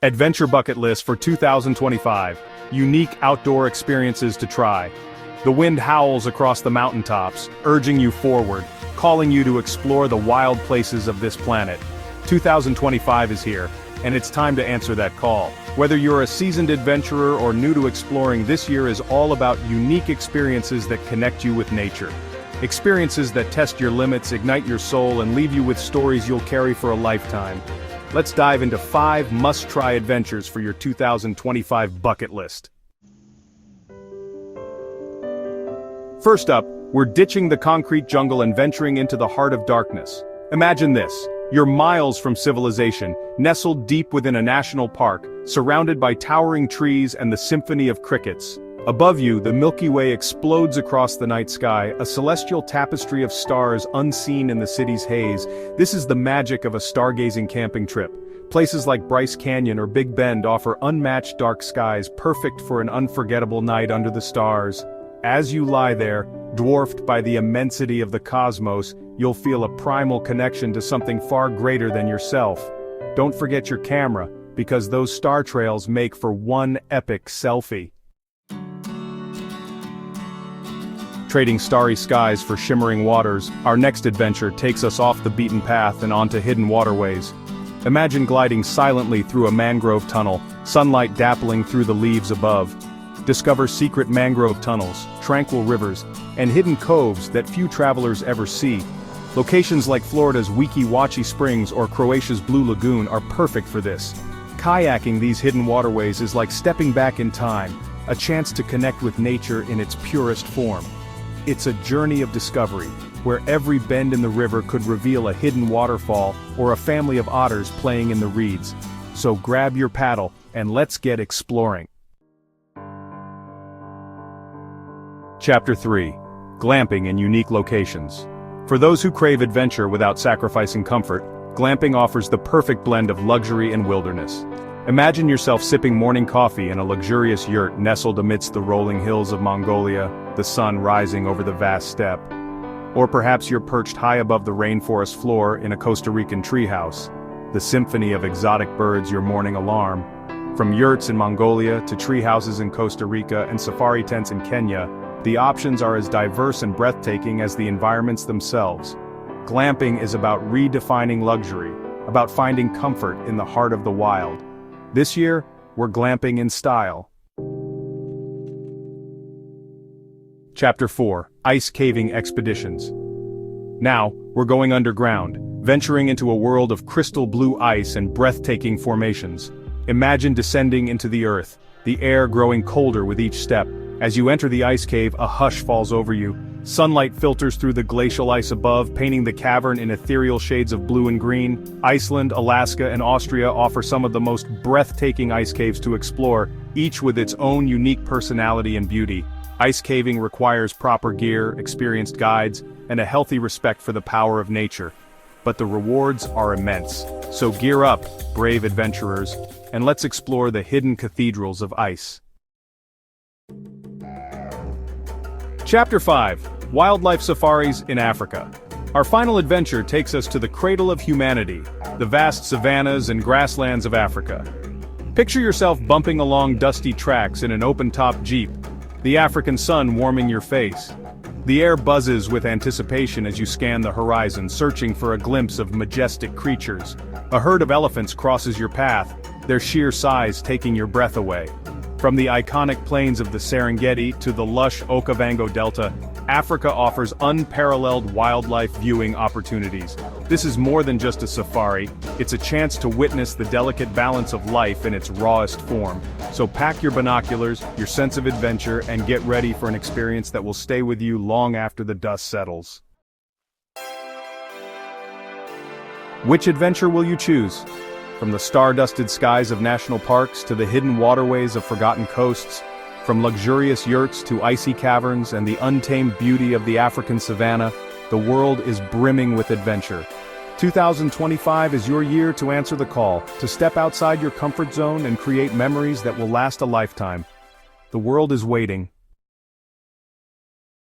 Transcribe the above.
Adventure bucket list for 2025. Unique outdoor experiences to try. The wind howls across the mountaintops, urging you forward, calling you to explore the wild places of this planet. 2025 is here, and it's time to answer that call. Whether you're a seasoned adventurer or new to exploring, this year is all about unique experiences that connect you with nature. Experiences that test your limits, ignite your soul, and leave you with stories you'll carry for a lifetime. Let's dive into 5 must-try adventures for your 2025 bucket list. First up, we're ditching the concrete jungle and venturing into the heart of darkness. Imagine this. You're miles from civilization, nestled deep within a national park, surrounded by towering trees and the symphony of crickets. Above you, the Milky Way explodes across the night sky, a celestial tapestry of stars unseen in the city's haze. This is the magic of a stargazing camping trip. Places like Bryce Canyon or Big Bend offer unmatched dark skies, perfect for an unforgettable night under the stars. As you lie there, dwarfed by the immensity of the cosmos, you'll feel a primal connection to something far greater than yourself. Don't forget your camera, because those star trails make for one epic selfie. Trading starry skies for shimmering waters, our next adventure takes us off the beaten path and onto hidden waterways. Imagine gliding silently through a mangrove tunnel, sunlight dappling through the leaves above. Discover secret mangrove tunnels, tranquil rivers, and hidden coves that few travelers ever see. Locations like Florida's Weeki Wachee Springs or Croatia's Blue Lagoon are perfect for this. Kayaking these hidden waterways is like stepping back in time, a chance to connect with nature in its purest form. It's a journey of discovery, where every bend in the river could reveal a hidden waterfall or a family of otters playing in the reeds. So grab your paddle, and let's get exploring. Chapter 3. Glamping in unique locations. For those who crave adventure without sacrificing comfort, glamping offers the perfect blend of luxury and wilderness. Imagine yourself sipping morning coffee in a luxurious yurt nestled amidst the rolling hills of Mongolia, the sun rising over the vast steppe. Or perhaps you're perched high above the rainforest floor in a Costa Rican treehouse, the symphony of exotic birds your morning alarm. From yurts in Mongolia to treehouses in Costa Rica and safari tents in Kenya, the options are as diverse and breathtaking as the environments themselves. Glamping is about redefining luxury, about finding comfort in the heart of the wild. This year, we're glamping in style. Chapter 4. Ice Caving Expeditions. Now, we're going underground, venturing into a world of crystal blue ice and breathtaking formations. Imagine descending into the earth, the air growing colder with each step. As you enter the ice cave, a hush falls over you. Sunlight filters through the glacial ice above, painting the cavern in ethereal shades of blue and green. Iceland, Alaska, and Austria offer some of the most breathtaking ice caves to explore, each with its own unique personality and beauty. Ice caving requires proper gear, experienced guides, and a healthy respect for the power of nature. But the rewards are immense. So gear up, brave adventurers, and let's explore the hidden cathedrals of ice. Chapter 5. Wildlife Safaris in Africa. Our final adventure takes us to the cradle of humanity, the vast savannas and grasslands of Africa. Picture yourself bumping along dusty tracks in an open-top jeep, the African sun warming your face. The air buzzes with anticipation as you scan the horizon, searching for a glimpse of majestic creatures. A herd of elephants crosses your path, their sheer size taking your breath away. From the iconic plains of the Serengeti to the lush Okavango Delta, Africa offers unparalleled wildlife viewing opportunities. This is more than just a safari, it's a chance to witness the delicate balance of life in its rawest form. So pack your binoculars, your sense of adventure, and get ready for an experience that will stay with you long after the dust settles. Which adventure will you choose? From the star-dusted skies of national parks to the hidden waterways of forgotten coasts, from luxurious yurts to icy caverns and the untamed beauty of the African savanna, the world is brimming with adventure. 2025 is your year to answer the call, to step outside your comfort zone and create memories that will last a lifetime. The world is waiting,